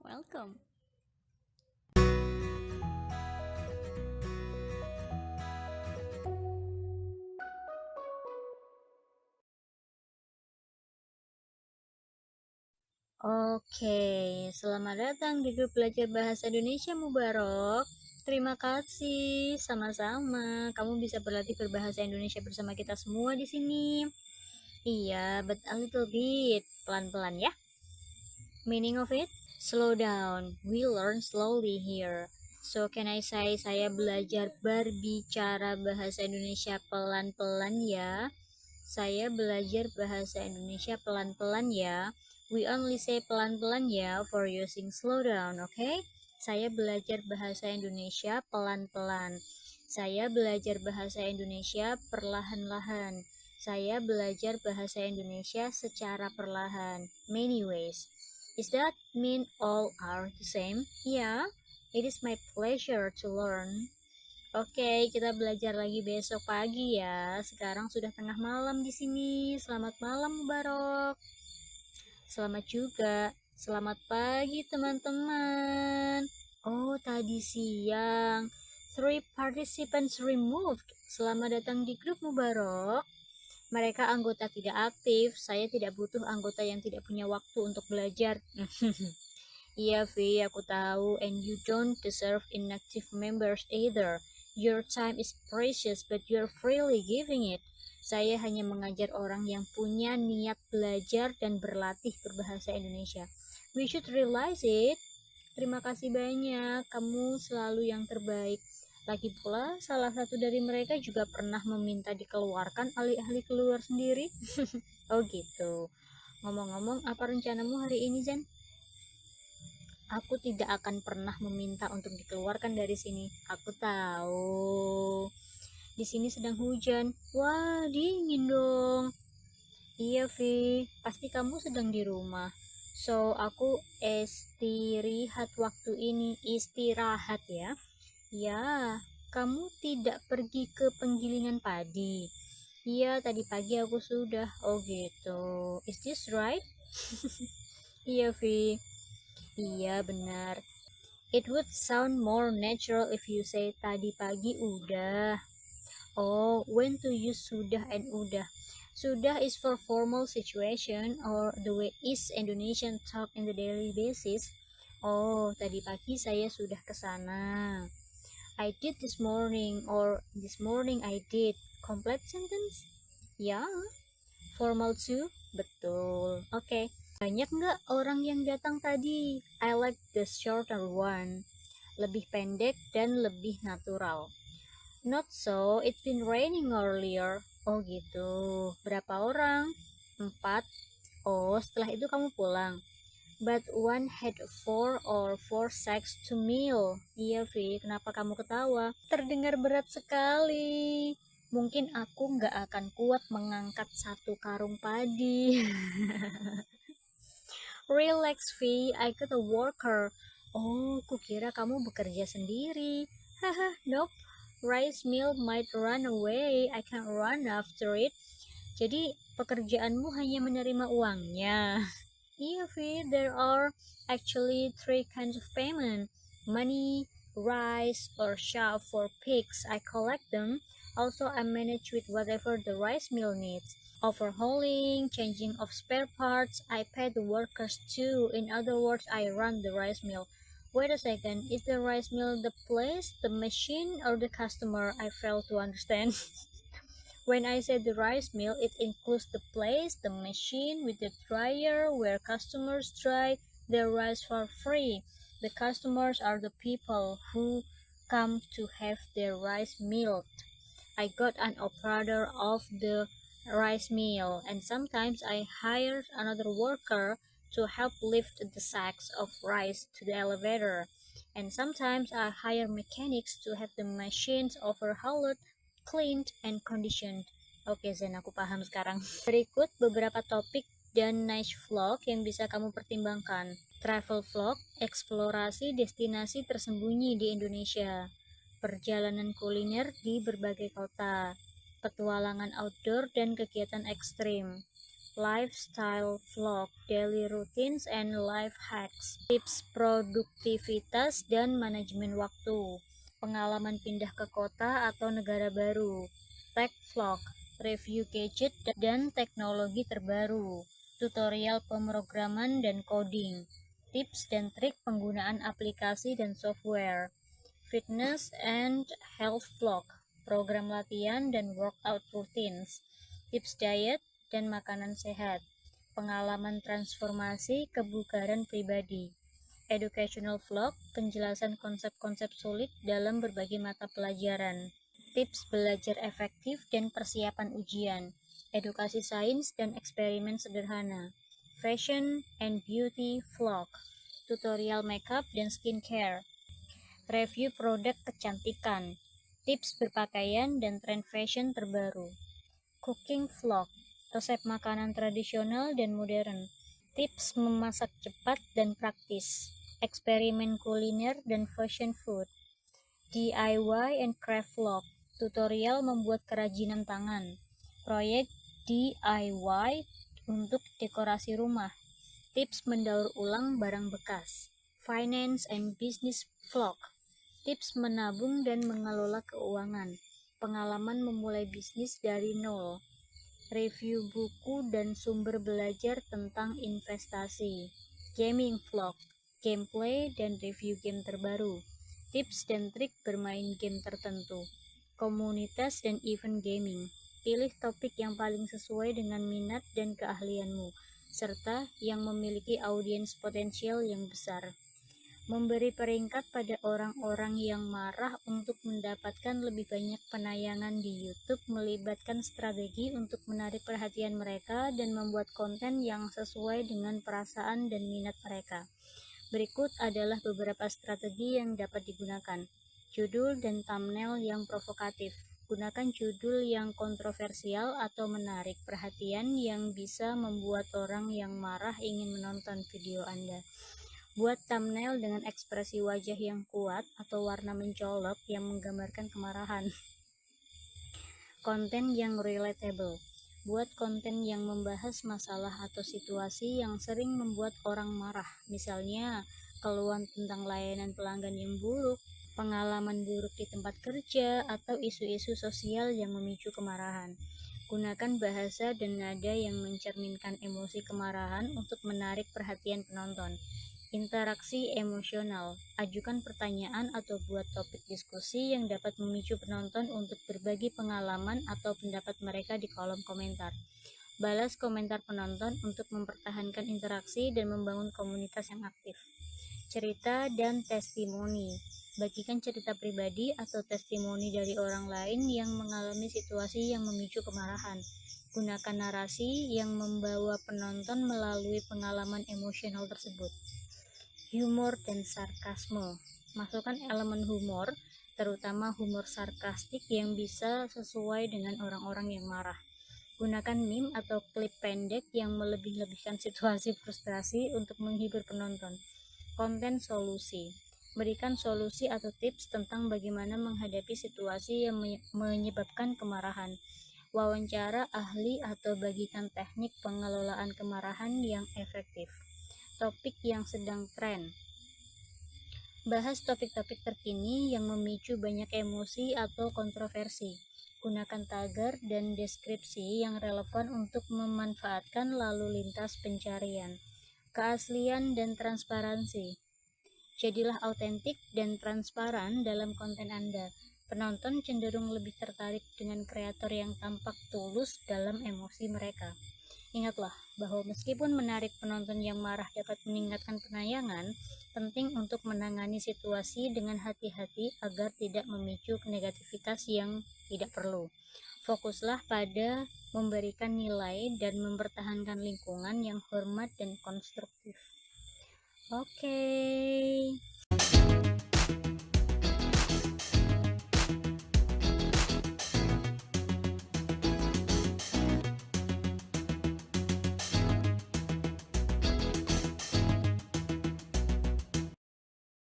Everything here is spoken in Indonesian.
Welcome. Oke, selamat datang di grup belajar bahasa Indonesia Mubarok. Terima kasih, sama-sama. Kamu bisa berlatih berbahasa Indonesia bersama kita semua di sini. Iya, but a little bit, pelan-pelan ya. Meaning of it? Slow down. We learn slowly here. So can I say saya belajar berbicara bahasa Indonesia pelan-pelan ya? Saya belajar bahasa Indonesia pelan-pelan ya. We only say pelan-pelan ya for using slow down, okay? Saya belajar bahasa Indonesia pelan-pelan. Saya belajar bahasa Indonesia perlahan-lahan. Saya belajar bahasa Indonesia secara perlahan. Many ways. Is that mean all are the same? Yeah, it is my pleasure to learn. Oke, kita belajar lagi besok pagi ya. Sekarang sudah tengah malam di sini. Selamat malam, Mubarok. Selamat juga. Selamat pagi, teman-teman. Oh, tadi siang. Three participants removed. Selamat datang di grup Mubarok. Mereka anggota tidak aktif. Saya tidak butuh anggota yang tidak punya waktu untuk belajar. Iya, Vi, aku tahu. And you don't deserve inactive members either. Your time is precious, but you're freely giving it. Saya hanya mengajar orang yang punya niat belajar dan berlatih berbahasa Indonesia. We should realize it. Terima kasih banyak, kamu selalu yang terbaik. Lagi pula, salah satu dari mereka juga pernah meminta dikeluarkan alih-alih keluar sendiri. Oh gitu. Ngomong-ngomong, apa rencanamu hari ini, Zen? Aku tidak akan pernah meminta untuk dikeluarkan dari sini. Aku tahu. Di sini sedang hujan. Wah, dingin dong. Iya, Vi. Pasti kamu sedang di rumah. So, aku istirahat waktu ini. Istirahat ya. Ya, kamu tidak pergi ke penggilingan padi. Iya, tadi pagi aku sudah. Oh gitu. Is this right? Iya, Vi. Iya, benar. It would sound more natural if you say tadi pagi udah. Oh, when to use sudah and udah. Sudah is for formal situation or the way East Indonesian talk in the daily basis. Oh, tadi pagi saya sudah ke sana. I did this morning or this morning I did. Complete sentence? Ya, formal too? Betul. Oke. Banyak nggak orang yang datang tadi? I like the shorter one. Lebih pendek dan lebih natural. Not so, it's been raining earlier. Oh gitu. Berapa orang? 4. Oh, setelah itu kamu pulang. But one had 4 or 4 sacks to meal. Iya, Vi, kenapa kamu ketawa? Terdengar berat sekali. Mungkin aku nggak akan kuat mengangkat 1 karung padi. Relax, Vi, I got a worker. Oh, kukira kamu bekerja sendiri. Haha, nope. Rice mill might run away. I can't run after it. Jadi, pekerjaanmu hanya menerima uangnya. Iya, Vi, there are actually 3 kinds of payment. Money, rice, or shop for pigs. I collect them. Also, I manage with whatever the rice mill needs. Overhauling, changing of spare parts. I pay the workers too. In other words, I run the rice mill. Wait a second, is the rice mill the place, the machine, or the customer? I fail to understand. When I say the rice mill, it includes the place, the machine with the dryer where customers dry their rice for free. The customers are the people who come to have their rice milled. I got an operator of the rice mill, and sometimes I hire another worker to help lift the sacks of rice to the elevator. And sometimes I hire mechanics to have the machines overhauled, cleaned, and conditioned. Oke, Zen, aku paham sekarang. Berikut beberapa topik dan niche vlog yang bisa kamu pertimbangkan. Travel vlog, eksplorasi destinasi tersembunyi di Indonesia. Perjalanan kuliner di berbagai kota. Petualangan outdoor dan kegiatan ekstrim. lifestyle vlog, daily routines and life hacks, tips produktivitas dan manajemen waktu, pengalaman pindah ke kota atau negara baru, tech vlog, review gadget dan teknologi terbaru, tutorial pemrograman dan coding, tips dan trik penggunaan aplikasi dan software, fitness and health vlog, program latihan dan workout routines, tips diet dan makanan sehat, pengalaman transformasi kebugaran pribadi, educational vlog, penjelasan konsep-konsep sulit dalam berbagai mata pelajaran, tips belajar efektif dan persiapan ujian, edukasi sains dan eksperimen sederhana, fashion and beauty vlog, tutorial makeup dan skincare, review produk kecantikan, tips berpakaian dan tren fashion terbaru, cooking vlog, resep makanan tradisional dan modern, tips memasak cepat dan praktis, eksperimen kuliner dan fashion food, DIY and craft vlog, tutorial membuat kerajinan tangan, proyek DIY untuk dekorasi rumah, tips mendaur ulang barang bekas, finance and business vlog, tips menabung dan mengelola keuangan, pengalaman memulai bisnis dari nol, review buku dan sumber belajar tentang investasi, gaming vlog, gameplay dan review game terbaru, tips dan trik bermain game tertentu, komunitas dan event gaming, pilih topik yang paling sesuai dengan minat dan keahlianmu, serta yang memiliki audiens potensial yang besar. Memberi peringkat pada orang-orang yang marah untuk mendapatkan lebih banyak penayangan di YouTube melibatkan strategi untuk menarik perhatian mereka dan membuat konten yang sesuai dengan perasaan dan minat mereka. Berikut adalah beberapa strategi yang dapat digunakan. Judul dan thumbnail yang provokatif. Gunakan judul yang kontroversial atau menarik perhatian yang bisa membuat orang yang marah ingin menonton video Anda. Buat thumbnail dengan ekspresi wajah yang kuat atau warna mencolok yang menggambarkan kemarahan. Konten yang relatable. Buat konten yang membahas masalah atau situasi yang sering membuat orang marah, misalnya keluhan tentang layanan pelanggan yang buruk, pengalaman buruk di tempat kerja, atau isu-isu sosial yang memicu kemarahan. Gunakan bahasa dan nada yang mencerminkan emosi kemarahan untuk menarik perhatian penonton. Interaksi emosional. Ajukan pertanyaan atau buat topik diskusi yang dapat memicu penonton untuk berbagi pengalaman atau pendapat mereka di kolom komentar. Balas komentar penonton untuk mempertahankan interaksi dan membangun komunitas yang aktif. Cerita dan testimoni. Bagikan cerita pribadi atau testimoni dari orang lain yang mengalami situasi yang memicu kemarahan. Gunakan narasi yang membawa penonton melalui pengalaman emosional tersebut. Humor dan sarkasme. Masukkan elemen humor, terutama humor sarkastik yang bisa sesuai dengan orang-orang yang marah. Gunakan meme atau klip pendek yang melebih-lebihkan situasi frustrasi untuk menghibur penonton. Konten solusi. Berikan solusi atau tips tentang bagaimana menghadapi situasi yang menyebabkan kemarahan. Wawancara ahli atau bagikan teknik pengelolaan kemarahan yang efektif. Topik yang sedang tren. Bahas topik-topik terkini yang memicu banyak emosi atau kontroversi. Gunakan tagar dan deskripsi yang relevan untuk memanfaatkan lalu lintas pencarian. Keaslian dan transparansi. Jadilah autentik dan transparan dalam konten Anda. Penonton cenderung lebih tertarik dengan kreator yang tampak tulus dalam emosi mereka. Ingatlah bahwa meskipun menarik penonton yang marah dapat meningkatkan penayangan, penting untuk menangani situasi dengan hati-hati agar tidak memicu negativitas yang tidak perlu. Fokuslah pada memberikan nilai dan mempertahankan lingkungan yang hormat dan konstruktif. Oke.